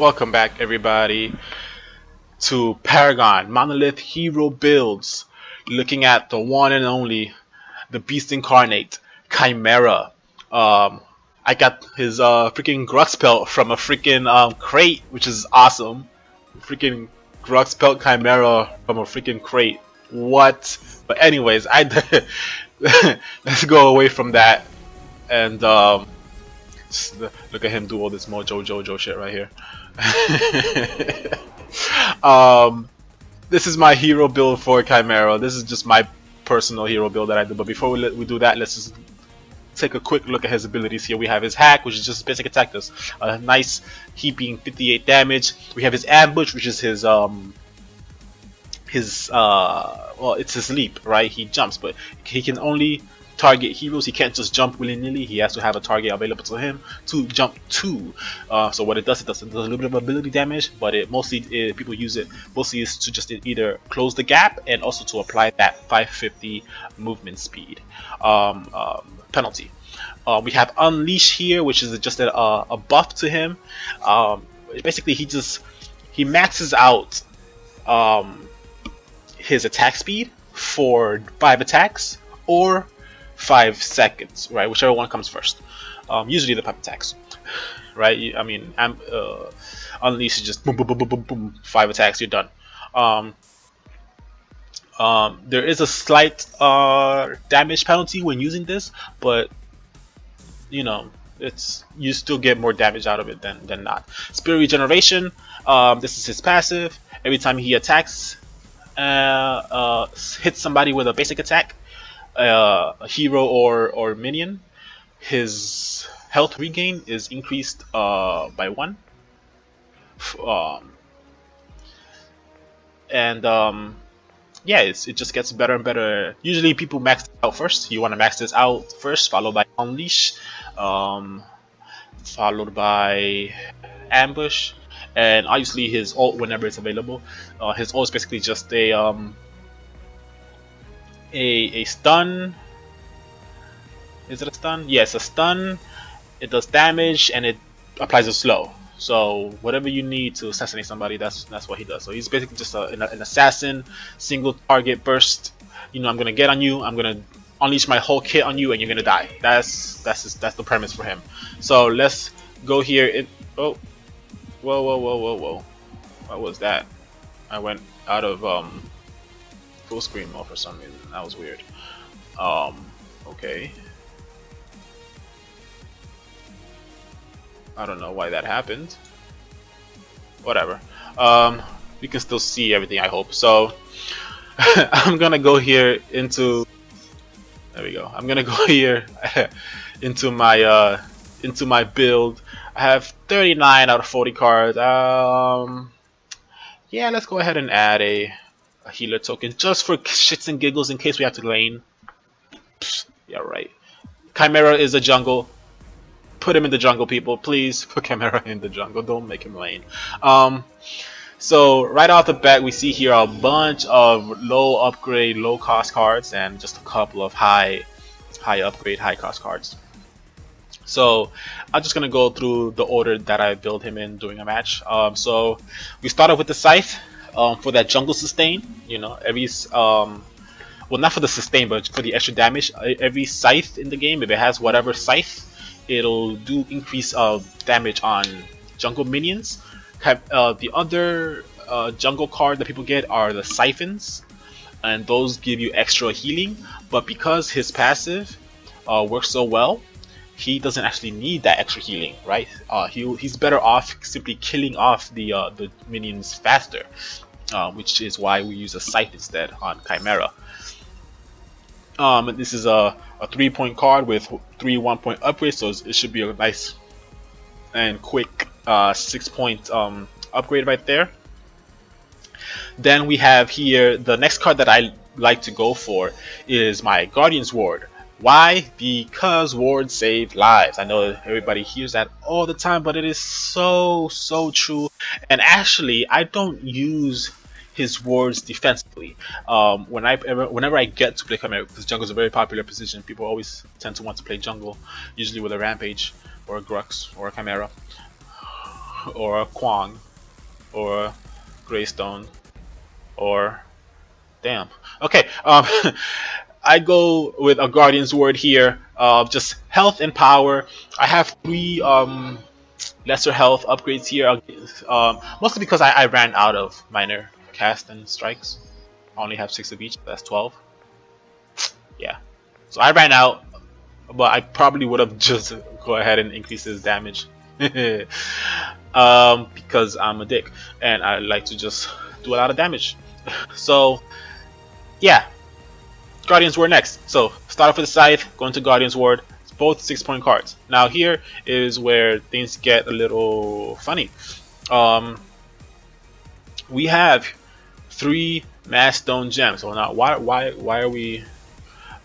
Welcome back, everybody, to Paragon Monolith Hero Builds. Looking at the one and only, the Beast Incarnate, Khaimera. I got his freaking Grux pelt from a freaking crate, which is awesome. Freaking Grux pelt Khaimera from a freaking crate. What? But anyways, let's go away from that and just look at him do all this Mojo Jojo shit right here. um, this is my hero build for Khaimera. This is just my personal hero build that I do. But before we do that, let's just take a quick look at his abilities here. We have his hack, which is just basic attack, does a nice heaping 58 damage. We have his ambush, which is his well, it's his leap, right? He jumps, but he can only target heroes. He can't just jump willy-nilly. He has to have a target available to him to jump to. So what it does a little bit of ability damage, but it mostly people use it mostly is to just either close the gap and also to apply that 550 movement speed penalty. We have Unleash here, which is just a buff to him. Basically, he maxes out his attack speed for 5 attacks or 5 seconds, right? Whichever one comes first. Usually the 5 attacks, right? I mean, Unleash is just boom, boom, boom, boom, boom, boom, 5 attacks, you're done. There is a slight damage penalty when using this, but you know, you still get more damage out of it than not. Spirit Regeneration. This is his passive. Every time he attacks, hits somebody with a basic attack, a hero or minion, his health regain is increased by 1. Yeah, it just gets better and better. Usually people max it out first. You want to max this out first, followed by Unleash, followed by Ambush, and obviously his ult whenever it's available. His ult is basically just a stun. Is it a stun? Yes, a stun. It does damage and it applies a slow. So whatever you need to assassinate somebody, that's what he does. So he's basically just an assassin, single target burst. You know, I'm gonna get on you. I'm gonna unleash my whole kit on you, and you're gonna die. That's the premise for him. So let's go here. Oh, whoa! What was that? I went out of full screen mode for some reason. That was weird. Okay. I don't know why that happened. Whatever. You can still see everything, I hope. So I'm gonna go here into. There we go. I'm gonna go here into my build. I have 39 out of 40 cards. Yeah, let's go ahead and add a healer token just for shits and giggles in case we have to lane. Psst, yeah, right. Khaimera is a jungle. Put him in the jungle, people. Please put Khaimera in the jungle. Don't make him lane. So right off the bat, we see here a bunch of low upgrade, low cost cards, and just a couple of high upgrade, high cost cards. So I'm just gonna go through the order that I build him in during a match. So we started with the Scythe for that jungle sustain. You know, every well, not for the sustain, but for the extra damage. Every Scythe in the game, if it has whatever Scythe, it'll do increase damage on jungle minions. The other jungle card that people get are the Siphons, and those give you extra healing. But because his passive works so well, he doesn't actually need that extra healing, right? He's better off simply killing off the minions faster, which is why we use a Scythe instead on Khaimera. This is a 3-point card with 3 1-point upgrades, so it should be a nice and quick 6-point upgrade right there. Then we have here the next card that I like to go for is my Guardian's Ward. Why? Because wards save lives. I know everybody hears that all the time, but it is so true. And actually, I don't use his wards defensively. Whenever I get to play Khaimera, because jungle is a very popular position, people always tend to want to play jungle, usually with a Rampage or a Grux or a Khaimera. or Kwang, or Greystone, or damn. Okay, I go with a Guardian's Word here. Just health and power. I have three lesser health upgrades here. Mostly because I ran out of minor cast and strikes. I only have 6 of each. That's 12. Yeah. So I ran out, but I probably would have just go ahead and increase his damage. Because I'm a dick and I like to just do a lot of damage. So yeah, Guardian's Ward next. So start off with the Scythe, go into Guardian's Ward. It's both 6-point cards. Now here is where things get a little funny. We have 3 Mass Stone Gems. So now why are we?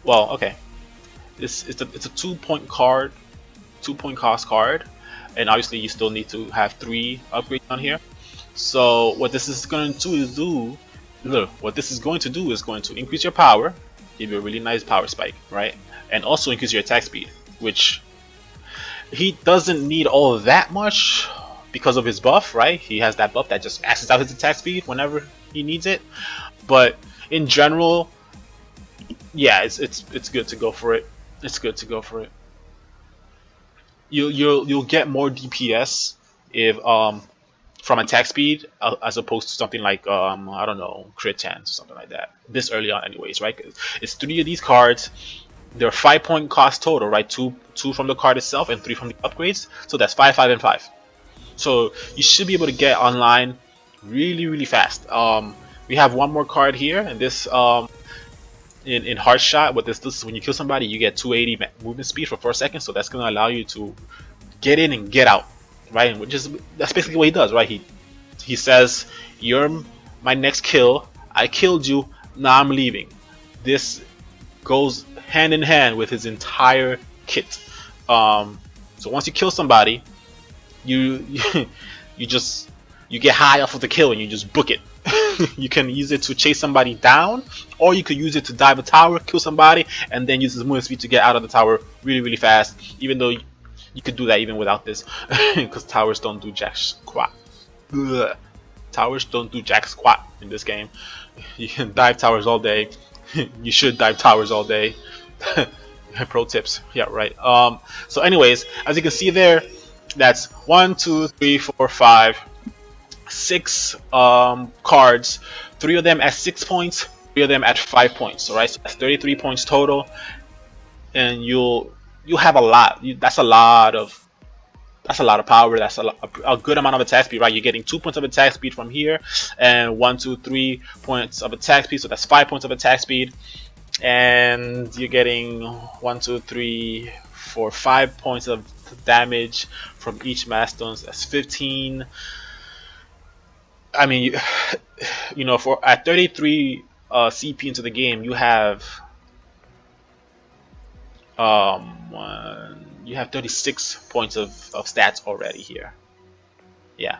Well, okay. It's a 2-point card, 2-point cost card, and obviously you still need to have 3 upgrades on here. So what this is going to do, look, what this is going to do is going to increase your power, give you a really nice power spike, right? And also increase your attack speed, which he doesn't need all that much because of his buff, right? He has that buff that just maxes out his attack speed whenever he needs it. But in general, yeah, it's good to go for it. It's good to go for it. You'll get more DPS if from attack speed as opposed to something like I don't know, crit chance or something like that. This early on, anyways, right? It's 3 of these cards. They're 5-point cost total, right? Two from the card itself and 3 from the upgrades. So that's 5, 5, and 5. So you should be able to get online really fast. We have one more card here, and this in Heart Shot. What this does is when you kill somebody, you get 280 movement speed for 4 seconds. So that's gonna allow you to get in and get out, right? And that's basically what he does, right? He says, "You're my next kill. I killed you. Now I'm leaving." This goes hand in hand with his entire kit. So once you kill somebody, you you get high off of the kill and you just book it. You can use it to chase somebody down, or you could use it to dive a tower, kill somebody, and then use his movement speed to get out of the tower really fast. Even though you could do that even without this, because towers don't do jack squat. Ugh. Towers don't do jack squat in this game. You can dive towers all day. You should dive towers all day. Pro tips. Yeah, right. So anyways, as you can see there, that's 1, 2, 3, 4, 5, 6 cards. 3 of them at 6 points, 3 of them at 5 points. Alright, so that's 33 points total, and you'll have a lot. That's a lot of power. That's a good amount of attack speed, right? You're getting 2 points of attack speed from here, and 1, 2, 3 points of attack speed. So that's 5 points of attack speed, and you're getting 1, 2, 3, 4, 5 points of damage from each Mass Stones. That's 15. I mean, you know, for at 33 CP into the game, you have 36 points of stats already here. Yeah,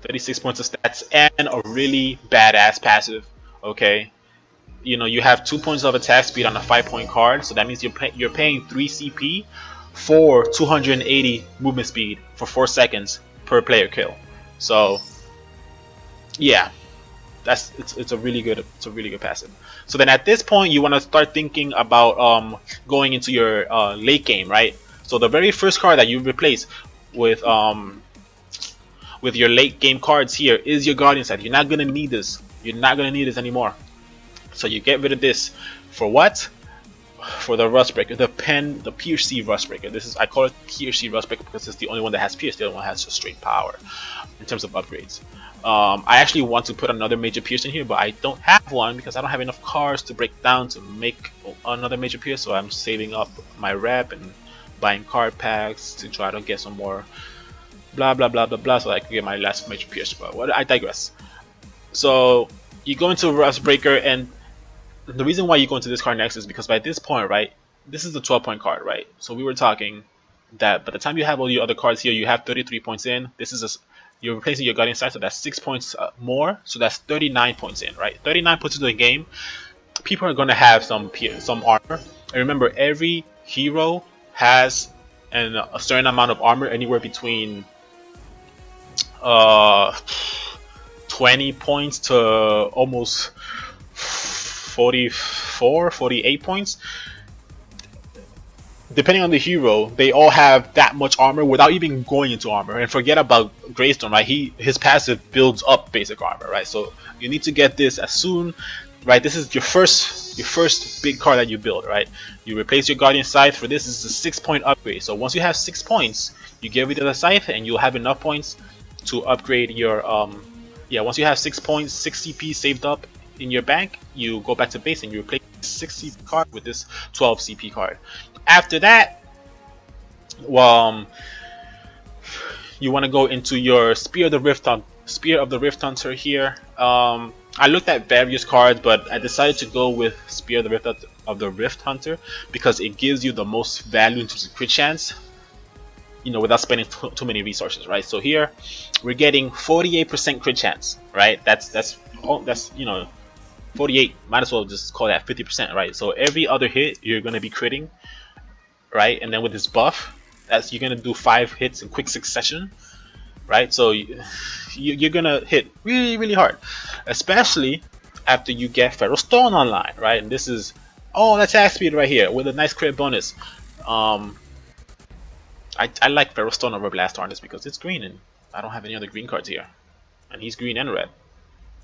36 points of stats and a really badass passive. Okay, you know, you have 2 points of attack speed on a 5-point card, so that means you're paying 3 CP for 280 movement speed for 4 seconds per player kill. So yeah, it's a really good passive. So then at this point you want to start thinking about going into your late game, right? So the very first card that you replace with your late game cards here is your Guardian Scythe. You're not gonna need this. You're not gonna need this anymore. So you get rid of this for what? For the Rustbreaker, the Piercy Rustbreaker. This is, I call it Piercy Rustbreaker because it's the only one that has Pierce. The other one has just straight power in terms of upgrades. I actually want to put another Major Pierce in here, but I don't have one because I don't have enough cards to break down to make another Major Pierce. So I'm saving up my rep and buying card packs to try to get some more blah blah blah blah blah so I can get my last Major Pierce. But I digress. So you go into Rustbreaker, and the reason why you go into this card next is because by this point, right, this is the 12-point card, right? So we were talking that by the time you have all your other cards here, you have 33 points in. This is you're replacing your Guardian Scythe, so that's 6 points more, so that's 39 points in, right? 39 points into the game. People are going to have some armor, and remember, every hero has a certain amount of armor, anywhere between uh 20 points to almost 44, 48 points. Depending on the hero, they all have that much armor without even going into armor. And forget about Greystone, right? His passive builds up basic armor, right? So you need to get this as soon, right? This is your first big card that you build, right? You replace your Guardian Scythe for this. This is a 6-point upgrade. So once you have 6 points, you get rid of the Scythe, and you'll have enough points to upgrade your yeah. Once you have 6 points, 6 CP saved up in your bank, you go back to base and you replace 6 CP card with this 12 CP card. After that, you want to go into your Spear of the Rift Hunter here. I looked at various cards, but I decided to go with Spear of the Rift Hunter because it gives you the most value in terms of crit chance, without spending too many resources, right? So here we're getting 48% crit chance, right? That's 48. Might as well just call that 50%, right? So every other hit you're gonna be critting, right? And then with this buff, you're gonna do 5 hits in quick succession, right? So you're gonna hit really, really hard, especially after you get Feral Stone online, right? And this is all attack speed right here with a nice crit bonus. I like Feral Stone over Blast Harness because it's green and I don't have any other green cards here, and he's green and red.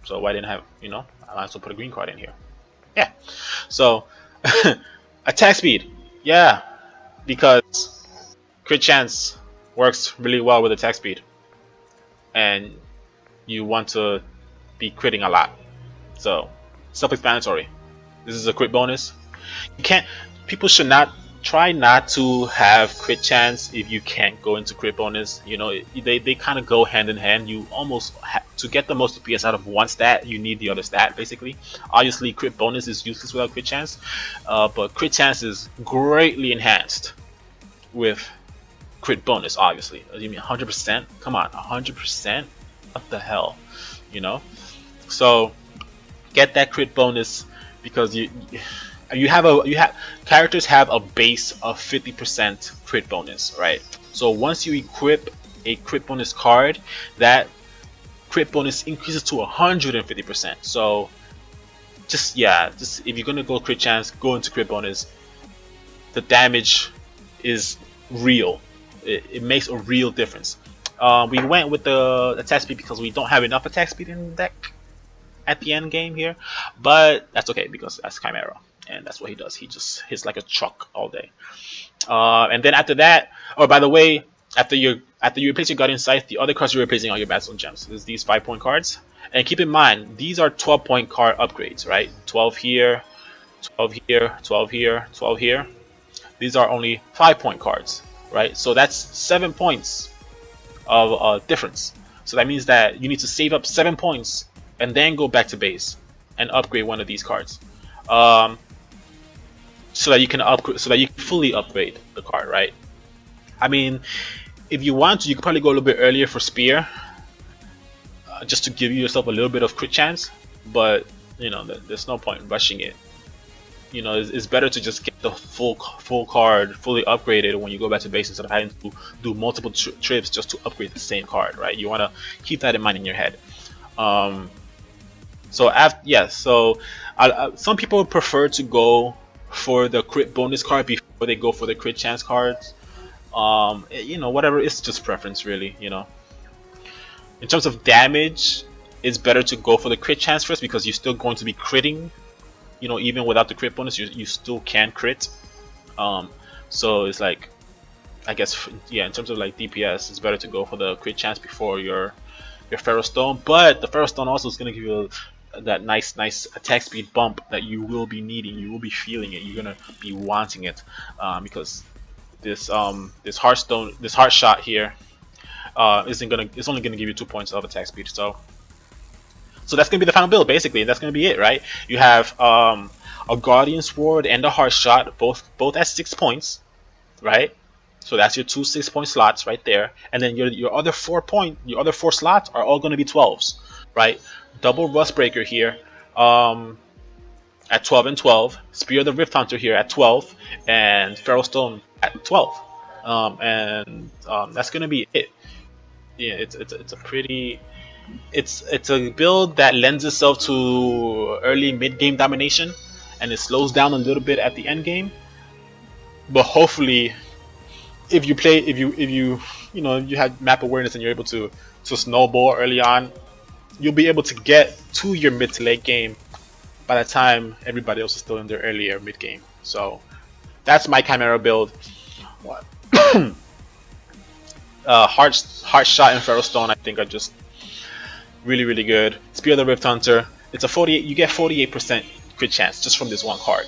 So why didn't I have, I might as well put a green card in here. Yeah. So attack speed, yeah, because crit chance works really well with attack speed, and you want to be critting a lot. So self-explanatory. This is a crit bonus. You can't. People should not try not to have crit chance if you can't go into crit bonus. They kind of go hand in hand. You almost to get the most DPS out of one stat, you need the other stat basically. Obviously, crit bonus is useless without crit chance, but crit chance is greatly enhanced with crit bonus. Obviously, you mean 100%? Come on, 100%? What the hell, So get that crit bonus because characters have a base of 50% crit bonus, right? So once you equip a crit bonus card, that crit bonus increases to 150%. So just if you're gonna go crit chance, go into crit bonus. The damage is real. It makes a real difference. We went with the attack speed because we don't have enough attack speed in the deck at the end game here, but that's okay because that's Khaimera. And that's what he does. He just hits like a truck all day. And then after that, by the way, after you replace your Guardian Scythe, the other cards you're replacing are your Battle Gems. There's these 5-point cards. And keep in mind, these are 12-point card upgrades, right? 12 here, 12 here, 12 here, 12 here. These are only 5-point cards, right? So that's 7 points of difference. So that means that you need to save up 7 points and then go back to base and upgrade one of these cards. So that you can fully upgrade the card, right? I mean, if you want to, you could probably go a little bit earlier for Spear, just to give yourself a little bit of crit chance. But there's no point in rushing it. It's better to just get the full card fully upgraded when you go back to base instead of having to do multiple trips just to upgrade the same card, right? You want to keep that in mind in your head. Some people prefer to go for the crit bonus card before they go for the crit chance cards. Whatever, it's just preference really. In terms of damage, it's better to go for the crit chance first because you're still going to be critting. Even without the crit bonus, you still can crit. So it's like, I guess, in terms of like DPS, it's better to go for the crit chance before your Feral Stone. But the Feral Stone also is going to give you that nice attack speed bump that you will be needing. You will be feeling it. You're gonna be wanting it, because this heart shot here it's only gonna give you 2 points of attack speed. So that's gonna be the final build basically. That's gonna be it, right? You have a Guardian Sword and a heart shot, both at 6 points, right? So that's your 2 6-point slots right there, and then your other 4 slots are all gonna be 12s, right? Double Rust Breaker here at 12 and 12, Spear of the Rift Hunter here at 12, and Feral Stone at 12. That's gonna be it. Yeah, it's a pretty it's a build that lends itself to early mid game domination, and it slows down a little bit at the end game. But hopefully, if you play, if you have map awareness and you're able to snowball early on, you'll be able to get to your mid to late game by the time everybody else is still in their earlier mid game. So that's my Chimera build. What? Heart Shot and Feral Stone I think are just really good. Spear of the Rift Hunter. It's a 48. You get 48% crit chance just from this one card,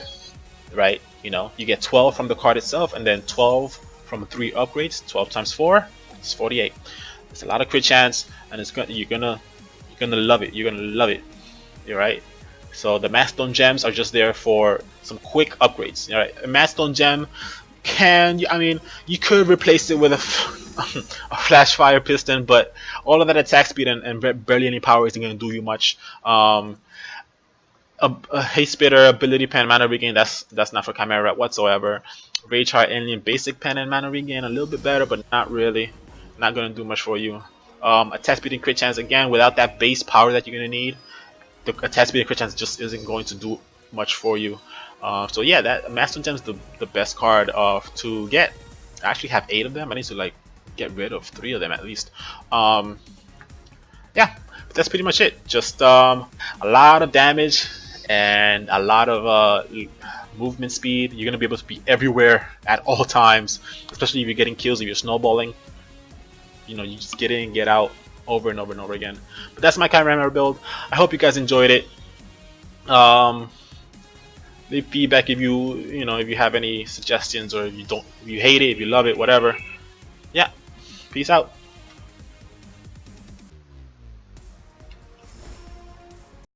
right? You get 12 from the card itself, and then 12 from 3 upgrades. 12 times 4 is 48. It's a lot of crit chance, and you're gonna love it. You're gonna love it. You're right. So the Maststone gems are just there for some quick upgrades. All right, a Maststone gem you could replace it with a Flash Fire Piston, but all of that attack speed and barely any power isn't going to do you much. A Haste Spitter, Ability Pen, Mana Regain, that's not for Chimera whatsoever. Rage Heart, Alien, Basic Pen and Mana Regain, a little bit better, but not really. Not going to do much for you. Attack speed and crit chance, again, without that base power that you're going to need, the attack speed and crit chance just isn't going to do much for you. So yeah, that Master Gem's the best card to get. I actually have 8 of them. I need to get rid of 3 of them at least. Yeah, but that's pretty much it. Just a lot of damage and a lot of movement speed. You're gonna be able to be everywhere at all times, especially if you're getting kills, if you're snowballing. You just get in, get out, over and over and over again. But that's my Chimera build. I hope you guys enjoyed it. Leave feedback if you have any suggestions, or if you hate it, if you love it, whatever. Yeah, peace out.